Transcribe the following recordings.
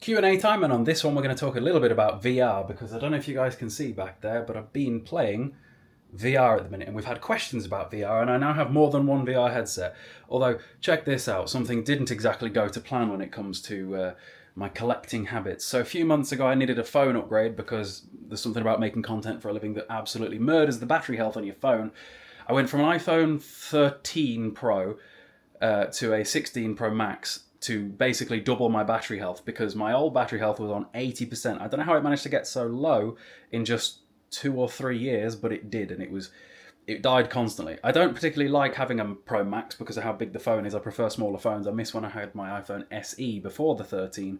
Q&A time, and on this one we're going to talk a little bit about VR, because I don't know if you guys can see back there, but I've been playing VR at the minute, and we've had questions about VR, and I now have more than one VR headset. Although, check this out, something didn't exactly go to plan when it comes to my collecting habits. So a few months ago I needed a phone upgrade because there's something about making content for a living that absolutely murders the battery health on your phone. I went from an iPhone 13 Pro to a 16 Pro Max to basically double my battery health, because my old battery health was on 80%. I don't know how it managed to get so low in just 2 or 3 years, but it did, and it died constantly. I don't particularly like having a Pro Max because of how big the phone is. I prefer smaller phones. I miss when I had my iPhone SE before the 13.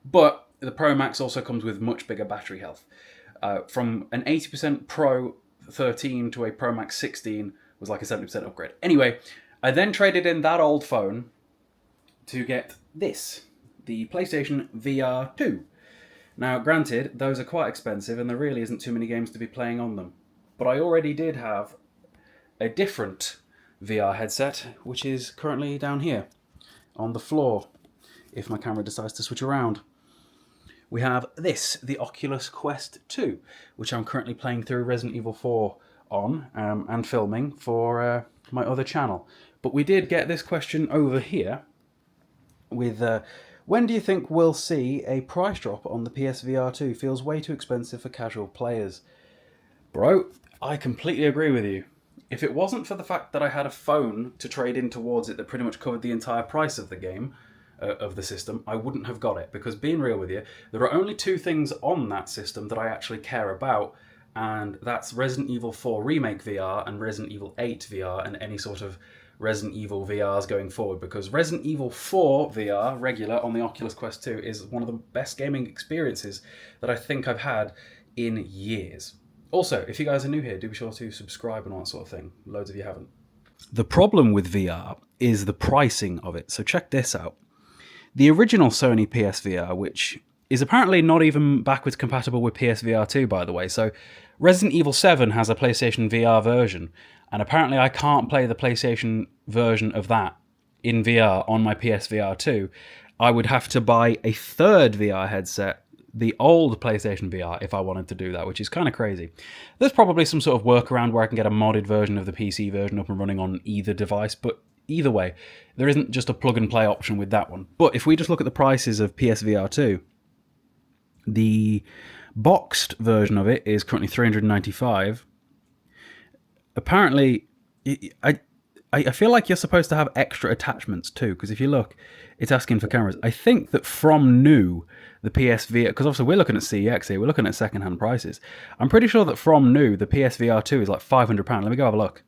But the Pro Max also comes with much bigger battery health. From an 80% Pro 13 to a Pro Max 16 was like a 70% upgrade. Anyway, I then traded in that old phone to get this, the PlayStation VR 2. Now, granted, those are quite expensive and there really isn't too many games to be playing on them. But I already did have a different VR headset, which is currently down here on the floor, if my camera decides to switch around. We have this, the Oculus Quest 2, which I'm currently playing through Resident Evil 4 on and filming for my other channel. But we did get this question over here with, when do you think we'll see a price drop on the PSVR 2? Feels way too expensive for casual players. Bro, I completely agree with you. If it wasn't for the fact that I had a phone to trade in towards it that pretty much covered the entire price of the game, of the system, I wouldn't have got it. Because being real with you, there are only two things on that system that I actually care about, and that's Resident Evil 4 Remake VR and Resident Evil 8 VR and any sort of Resident Evil VRs going forward, because Resident Evil 4 VR regular on the Oculus Quest 2 is one of the best gaming experiences that I think I've had in years. Also, if you guys are new here, do be sure to subscribe and all that sort of thing. Loads of you haven't. The problem with VR is the pricing of it. So check this out. The original Sony PSVR, which is apparently not even backwards compatible with PSVR 2, by the way. So Resident Evil 7 has a PlayStation VR version, and apparently I can't play the PlayStation version of that in VR on my PSVR 2. I would have to buy a third VR headset, the old PlayStation VR, if I wanted to do that, which is kind of crazy. There's probably some sort of workaround where I can get a modded version of the PC version up and running on either device, but either way, there isn't just a plug-and-play option with that one. But if we just look at the prices of PSVR 2, the boxed version of it is currently $395. Apparently, I feel like you're supposed to have extra attachments too, because if you look, it's asking for cameras. I think that from new, the PSVR, because obviously we're looking at CEX here, we're looking at second-hand prices. I'm pretty sure that from new, the PSVR 2 is like £500. Let me go have a look.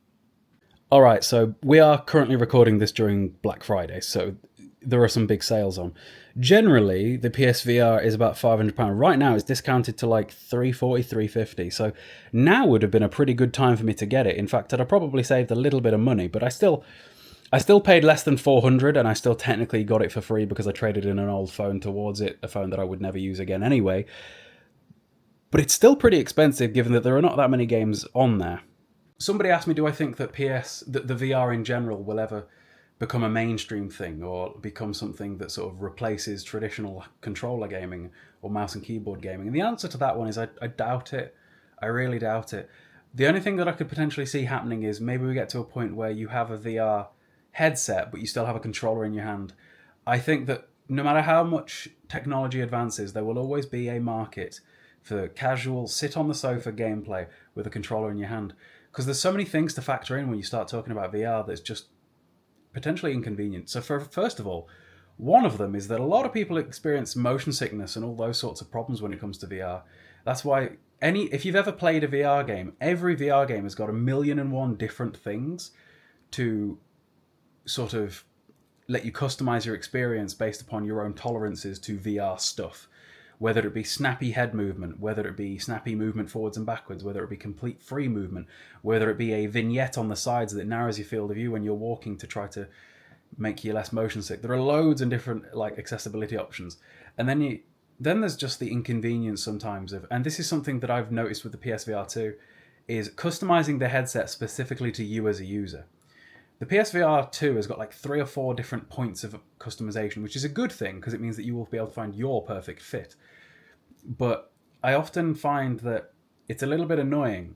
Alright, so we are currently recording this during Black Friday, so there are some big sales on. Generally, the PSVR is about £500. Right now, it's discounted to like $340, $350. So now would have been a pretty good time for me to get it. In fact, I'd have probably saved a little bit of money, but I still paid less than $400, and I still technically got it for free because I traded in an old phone towards it, a phone that I would never use again anyway. But it's still pretty expensive, given that there are not that many games on there. Somebody asked me, do I think that the VR in general will ever become a mainstream thing, or become something that sort of replaces traditional controller gaming or mouse and keyboard gaming? And the answer to that one is I doubt it. I really doubt it. The only thing that I could potentially see happening is maybe we get to a point where you have a VR headset, but you still have a controller in your hand. I think that no matter how much technology advances, there will always be a market for casual, sit-on-the-sofa gameplay with a controller in your hand. Because there's so many things to factor in when you start talking about VR that's just potentially inconvenient. So first of all, one of them is that a lot of people experience motion sickness and all those sorts of problems when it comes to VR. That's why if you've ever played a VR game, every VR game has got 1,000,001 different things to sort of let you customize your experience based upon your own tolerances to VR stuff. Whether it be snappy head movement, whether it be snappy movement forwards and backwards, whether it be complete free movement, whether it be a vignette on the sides that narrows your field of view when you're walking to try to make you less motion sick. There are loads of different like accessibility options. And then there's just the inconvenience sometimes of, and this is something that I've noticed with the PSVR 2, is customizing the headset specifically to you as a user. The PSVR 2 has got like 3 or 4 different points of customization, which is a good thing because it means that you will be able to find your perfect fit. But I often find that it's a little bit annoying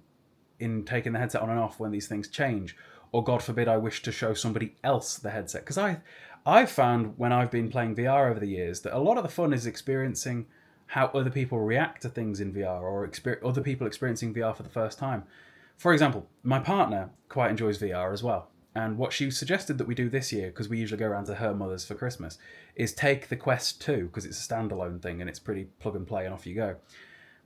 in taking the headset on and off when these things change, or God forbid I wish to show somebody else the headset. Because I've found when I've been playing VR over the years that a lot of the fun is experiencing how other people react to things in VR, or other people experiencing VR for the first time. For example, my partner quite enjoys VR as well. And what she suggested that we do this year, because we usually go around to her mother's for Christmas, is take the Quest 2, because it's a standalone thing and it's pretty plug and play and off you go.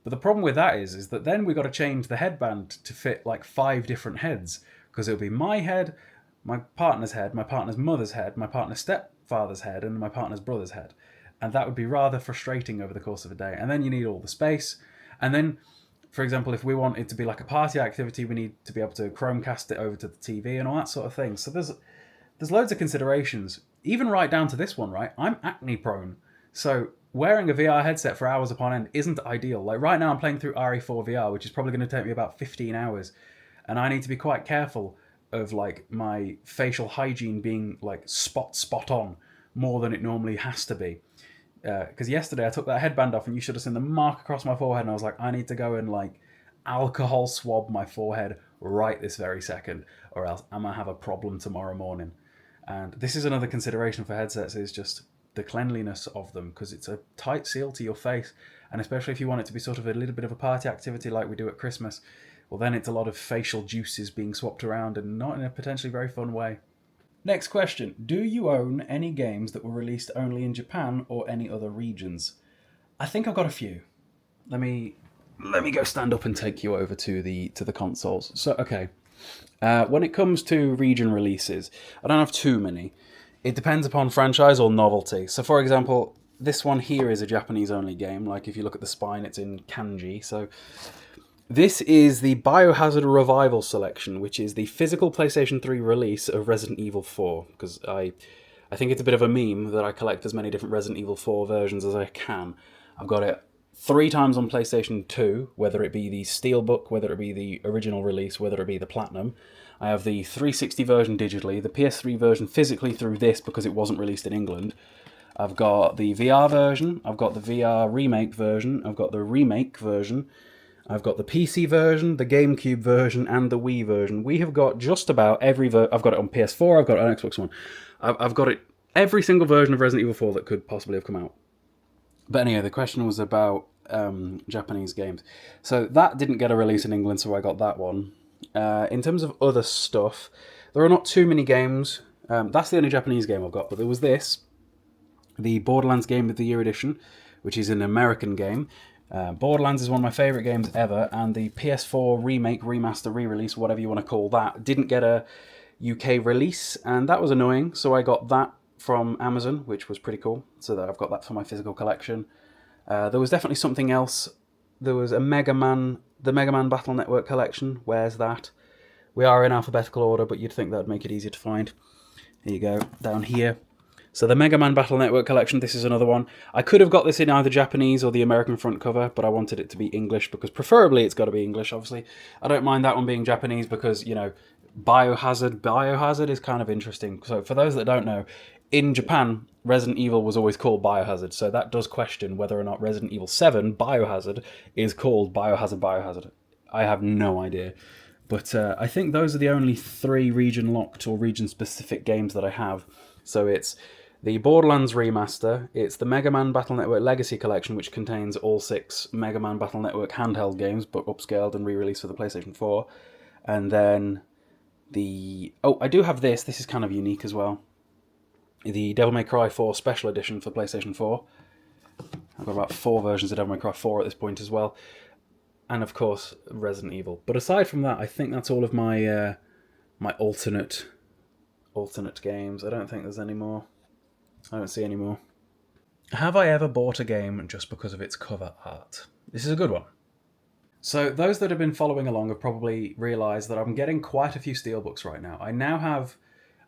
But the problem with that is that then we've got to change the headband to fit like 5 different heads, because it'll be my head, my partner's mother's head, my partner's stepfather's head, and my partner's brother's head. And that would be rather frustrating over the course of a day. And then you need all the space. And then, for example, if we want it to be like a party activity, we need to be able to Chromecast it over to the TV and all that sort of thing. So there's loads of considerations, even right down to this one, right? I'm acne prone. So wearing a VR headset for hours upon end isn't ideal. Like right now I'm playing through RE4 VR, which is probably going to take me about 15 hours. And I need to be quite careful of like my facial hygiene being like spot on more than it normally has to be. Because yesterday I took that headband off and you should have seen the mark across my forehead, and I was like, I need to go and like alcohol swab my forehead right this very second, or else I'm going to have a problem tomorrow morning. And this is another consideration for headsets, is just the cleanliness of them, because it's a tight seal to your face, and especially if you want it to be sort of a little bit of a party activity like we do at Christmas, well then it's a lot of facial juices being swapped around, and not in a potentially very fun way. Next question. Do you own any games that were released only in Japan or any other regions? I think I've got a few. Let me go stand up and take you over to the consoles. So, okay. When it comes to region releases, I don't have too many. It depends upon franchise or novelty. So, for example, this one here is a Japanese-only game. Like, if you look at the spine, it's in kanji. So, this is the Biohazard Revival Selection, which is the physical PlayStation 3 release of Resident Evil 4. Because I think it's a bit of a meme that I collect as many different Resident Evil 4 versions as I can. I've got it 3 times on PlayStation 2, whether it be the Steelbook, whether it be the original release, whether it be the Platinum. I have the 360 version digitally, the PS3 version physically through this because it wasn't released in England. I've got the VR version, I've got the VR remake version, I've got the remake version, I've got the PC version, the GameCube version, and the Wii version. We have got just about every I've got it on PS4, I've got it on Xbox One. I've got it every single version of Resident Evil 4 that could possibly have come out. But anyway, the question was about Japanese games. So that didn't get a release in England, so I got that one. In terms of other stuff, there are not too many games. That's the only Japanese game I've got, but there was this, the Borderlands Game of the Year edition, which is an American game. Borderlands is one of my favourite games ever, and the PS4 remake, remaster, re-release, whatever you want to call that, didn't get a UK release, and that was annoying, so I got that from Amazon, which was pretty cool, so that I've got that for my physical collection. There was definitely something else. There was a the Mega Man Battle Network collection. Where's that? We are in alphabetical order, but you'd think that would make it easier to find. Here you go, down here. So the Mega Man Battle Network collection, this is another one. I could have got this in either Japanese or the American front cover, but I wanted it to be English, because preferably it's got to be English, obviously. I don't mind that one being Japanese because, you know, Biohazard is kind of interesting. So for those that don't know, in Japan, Resident Evil was always called Biohazard, so that does question whether or not Resident Evil 7, Biohazard, is called Biohazard. I have no idea. But I think those are the only 3 region-locked or region-specific games that I have. So it's the Borderlands Remaster, it's the Mega Man Battle Network Legacy Collection, which contains all 6 Mega Man Battle Network handheld games, but upscaled and re-released for the PlayStation 4. And then the... Oh, I do have this. This is kind of unique as well. The Devil May Cry 4 Special Edition for PlayStation 4. I've got about 4 versions of Devil May Cry 4 at this point as well. And, of course, Resident Evil. But aside from that, I think that's all of my my alternate games. I don't think there's any more. I don't see any more. Have I ever bought a game just because of its cover art? This is a good one. So those that have been following along have probably realised that I'm getting quite a few steelbooks right now. I now have,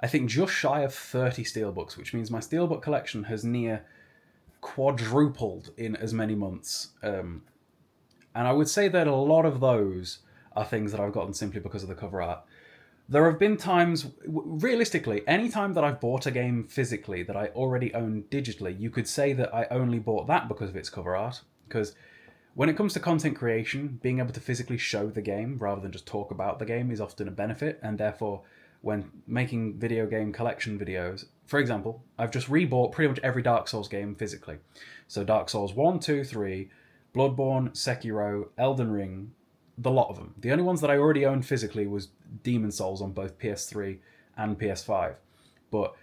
I think, just shy of 30 steelbooks, which means my steelbook collection has near quadrupled in as many months. And I would say that a lot of those are things that I've gotten simply because of the cover art. There have been times, realistically, any time that I've bought a game physically that I already own digitally, you could say that I only bought that because of its cover art. Because when it comes to content creation, being able to physically show the game rather than just talk about the game is often a benefit, and therefore, when making video game collection videos, for example, I've just rebought pretty much every Dark Souls game physically. So Dark Souls 1, 2, 3, Bloodborne, Sekiro, Elden Ring, the lot of them. The only ones that I already owned physically was Demon Souls on both PS3 and PS5. But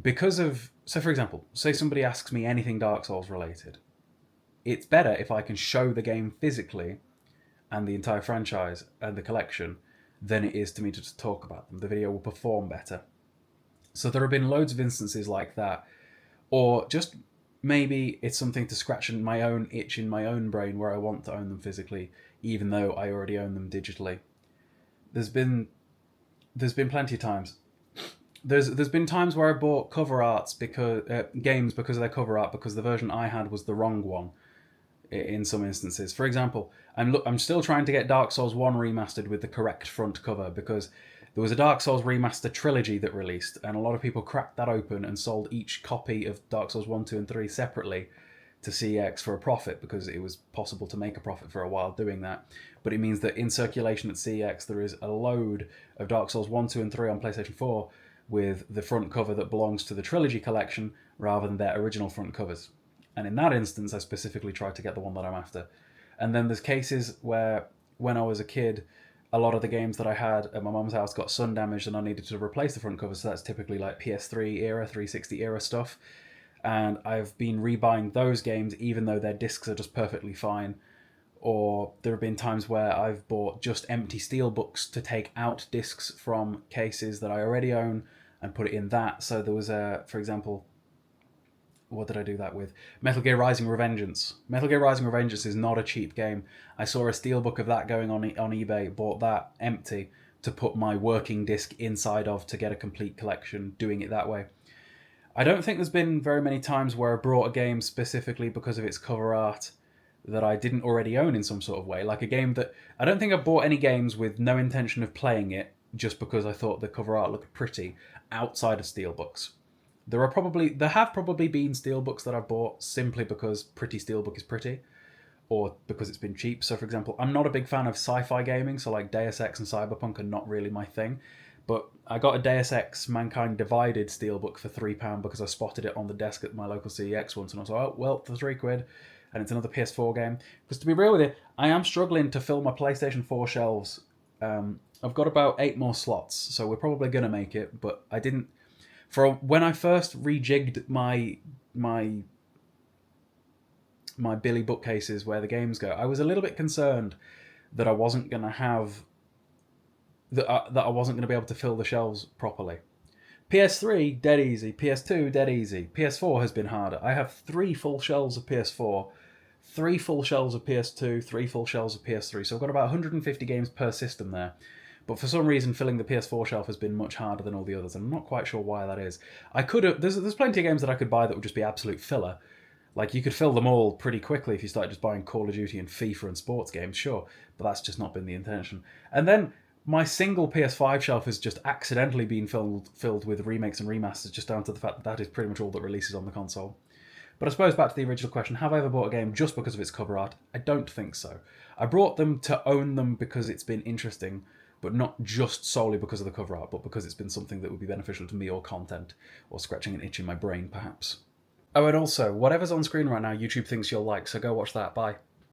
because of, so for example, say somebody asks me anything Dark Souls related, it's better if I can show the game physically and the entire franchise and the collection than it is to me to just talk about them. The video will perform better. So there have been loads of instances like that, or just maybe it's something to scratch in my own itch in my own brain where I want to own them physically, even though I already own them digitally. There's been plenty of times. There's been times where I bought cover arts because games because of their cover art because the version I had was the wrong one. In some instances, for example, I'm still trying to get Dark Souls 1 remastered with the correct front cover because there was a Dark Souls remaster trilogy that released, and a lot of people cracked that open and sold each copy of Dark Souls 1, 2, and 3 separately to CEX for a profit because it was possible to make a profit for a while doing that. But it means that in circulation at CEX there is a load of Dark Souls 1, 2, and 3 on PlayStation 4 with the front cover that belongs to the trilogy collection rather than their original front covers. And in that instance, I specifically tried to get the one that I'm after. And then there's cases where, when I was a kid, a lot of the games that I had at my mum's house got sun damaged and I needed to replace the front cover. So that's typically like PS3 era, 360 era stuff. And I've been rebuying those games even though their discs are just perfectly fine. Or there have been times where I've bought just empty steelbooks to take out discs from cases that I already own and put it in that. So there was for example, what did I do that with? Metal Gear Rising Revengeance. Metal Gear Rising Revengeance is not a cheap game. I saw a steelbook of that going on eBay, bought that empty to put my working disc inside of to get a complete collection, doing it that way. I don't think there's been very many times where I brought a game specifically because of its cover art that I didn't already own in some sort of way. Like a game that... I don't think I've bought any games with no intention of playing it just because I thought the cover art looked pretty outside of steelbooks. There have probably been steelbooks that I've bought simply because pretty steelbook is pretty, or because it's been cheap. So, for example, I'm not a big fan of sci-fi gaming, so like Deus Ex and Cyberpunk are not really my thing. But I got a Deus Ex Mankind Divided steelbook for £3 because I spotted it on the desk at my local CEX once, and I was like, oh, well, for £3, and it's another PS4 game. Because to be real with you, I am struggling to fill my PlayStation 4 shelves. I've got about 8 more slots, so we're probably going to make it, but I didn't... For when I first rejigged my Billy bookcases where the games go, I was a little bit concerned that I wasn't going to have that I wasn't going to be able to fill the shelves properly. PS3 dead easy, PS2 dead easy, PS4 has been harder. I have 3 full shelves of PS4, 3 full shelves of PS2, 3 full shelves of PS3. So I've got about 150 games per system there. But for some reason, filling the PS4 shelf has been much harder than all the others, and I'm not quite sure why that is. I could have... There's plenty of games that I could buy that would just be absolute filler. Like, you could fill them all pretty quickly if you started just buying Call of Duty and FIFA and sports games, sure. But that's just not been the intention. And then my single PS5 shelf has just accidentally been filled with remakes and remasters, just down to the fact that that is pretty much all that releases on the console. But I suppose back to the original question, have I ever bought a game just because of its cover art? I don't think so. I brought them to own them because it's been interesting, but not just solely because of the cover art, but because it's been something that would be beneficial to me or content, or scratching an itch in my brain, perhaps. Oh, and also, whatever's on screen right now, YouTube thinks you'll like, so go watch that. Bye.